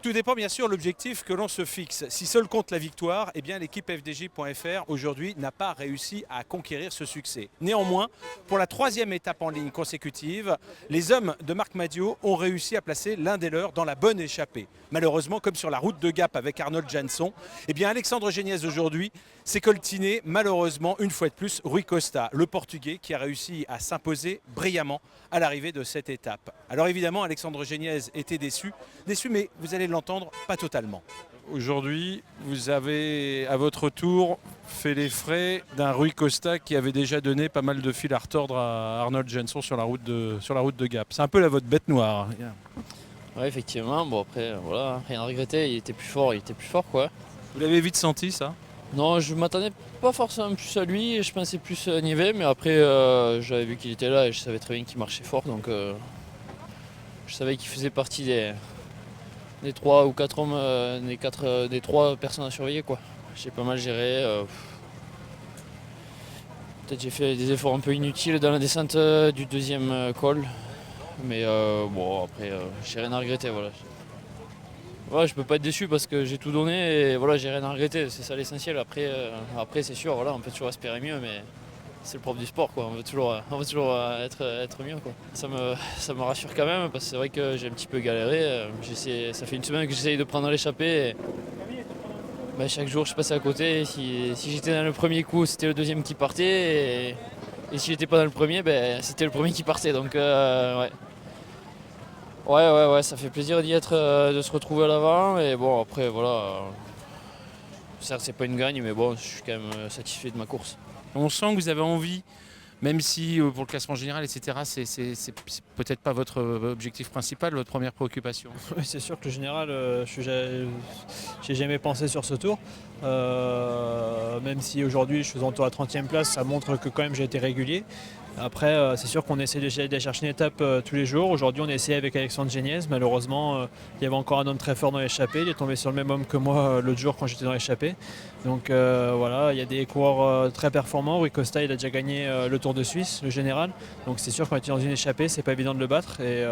Tout dépend bien sûr de l'objectif que l'on se fixe. Si seul compte la victoire, eh bien l'équipe FDJ.fr aujourd'hui n'a pas réussi à conquérir ce succès. Néanmoins, pour la troisième étape en ligne consécutive, les hommes de Marc Madiot ont réussi à placer l'un des leurs dans la bonne échappée. Malheureusement, comme sur la route de Gap avec Arnold Jansson, eh bien Alexandre Géniez aujourd'hui s'est coltiné malheureusement une fois de plus Rui Costa, le Portugais qui a réussi à s'imposer brillamment à l'arrivée de cette étape. Alors évidemment, Alexandre Géniez était déçu mais vous allez l'entendre, pas totalement. Aujourd'hui, vous avez à votre tour fait les frais d'un Rui Costa qui avait déjà donné pas mal de fil à retordre à Arnold Jansson sur la route de Gap. C'est un peu votre bête noire. Ouais, effectivement. Bon, après, voilà, rien à regretter. Il était plus fort quoi. Vous l'avez vite senti ça? Non, je m'attendais pas forcément plus à lui. Je pensais plus à Nivet, mais après, j'avais vu qu'il était là et je savais très bien qu'il marchait fort. Donc, je savais qu'il faisait partie des 3 ou 4 hommes, des 3 personnes à surveiller quoi. J'ai pas mal géré. Peut-être j'ai fait des efforts un peu inutiles dans la descente du deuxième col. Mais bon après j'ai rien à regretter voilà. Ouais, je peux pas être déçu parce que j'ai tout donné et voilà j'ai rien à regretter, c'est ça l'essentiel. Après c'est sûr voilà on peut toujours espérer mieux mais c'est le propre du sport quoi, on veut toujours être mieux quoi. Ça me rassure quand même parce que c'est vrai que j'ai un petit peu galéré. Ça fait une semaine que j'essaye de prendre l'échappée. Chaque jour je passais à côté. Si j'étais dans le premier coup c'était le deuxième qui partait et si j'étais pas dans le premier c'était le premier qui partait donc ouais. Ouais, ça fait plaisir d'y être, de se retrouver à l'avant et bon après voilà. Certes c'est pas une gagne mais bon je suis quand même satisfait de ma course. On sent que vous avez envie, même si pour le classement général, etc., c'est peut-être pas votre objectif principal, votre première préoccupation. Oui, c'est sûr que le général, j'ai jamais pensé sur ce tour. Même si aujourd'hui je suis autour à la 30e place, ça montre que quand même j'ai été régulier. Après, c'est sûr qu'on essaie d'aller chercher une étape tous les jours. Aujourd'hui, on a essayé avec Alexandre Géniez. Malheureusement, il y avait encore un homme très fort dans l'échappée. Il est tombé sur le même homme que moi l'autre jour quand j'étais dans l'échappée. Donc voilà, il y a des coureurs très performants. Rui Costa, il a déjà gagné le Tour de Suisse, le général. Donc c'est sûr quand tu es dans une échappée, c'est pas évident de le battre. Et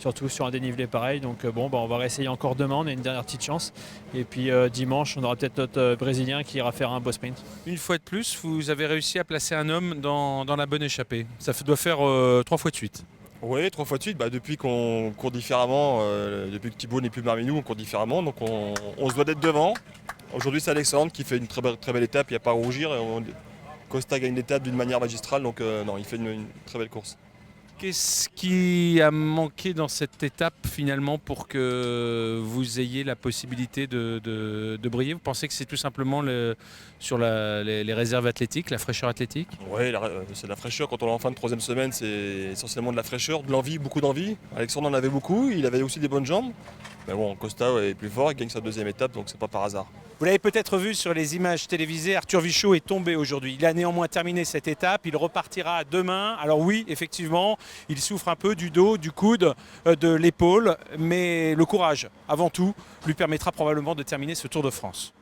surtout sur un dénivelé pareil. Donc on va réessayer encore demain. On a une dernière petite chance. Et puis dimanche, on aura peut-être notre Brésilien qui ira faire un beau sprint. Une fois de plus, vous avez réussi à placer un homme dans la bonne échappée. Ça doit faire 3 fois de suite. Oui, 3 fois de suite. Depuis qu'on court différemment, depuis que Thibaut n'est plus parmi nous, on court différemment. Donc on se doit d'être devant. Aujourd'hui, c'est Alexandre qui fait une très belle étape. Il n'y a pas à rougir. Costa gagne l'étape d'une manière magistrale. Donc non, il fait une très belle course. Qu'est-ce qui a manqué dans cette étape finalement pour que vous ayez la possibilité de briller? Vous pensez que c'est tout simplement sur les réserves athlétiques, la fraîcheur athlétique? Oui, c'est de la fraîcheur. Quand on est en fin de troisième semaine, c'est essentiellement de la fraîcheur, de l'envie, beaucoup d'envie. Alexandre en avait beaucoup, il avait aussi des bonnes jambes. Mais bon, Costa est plus fort, il gagne sa deuxième étape, donc c'est pas par hasard. Vous l'avez peut-être vu sur les images télévisées, Arthur Vichot est tombé aujourd'hui. Il a néanmoins terminé cette étape, il repartira demain. Alors oui, effectivement, il souffre un peu du dos, du coude, de l'épaule, mais le courage, avant tout, lui permettra probablement de terminer ce Tour de France.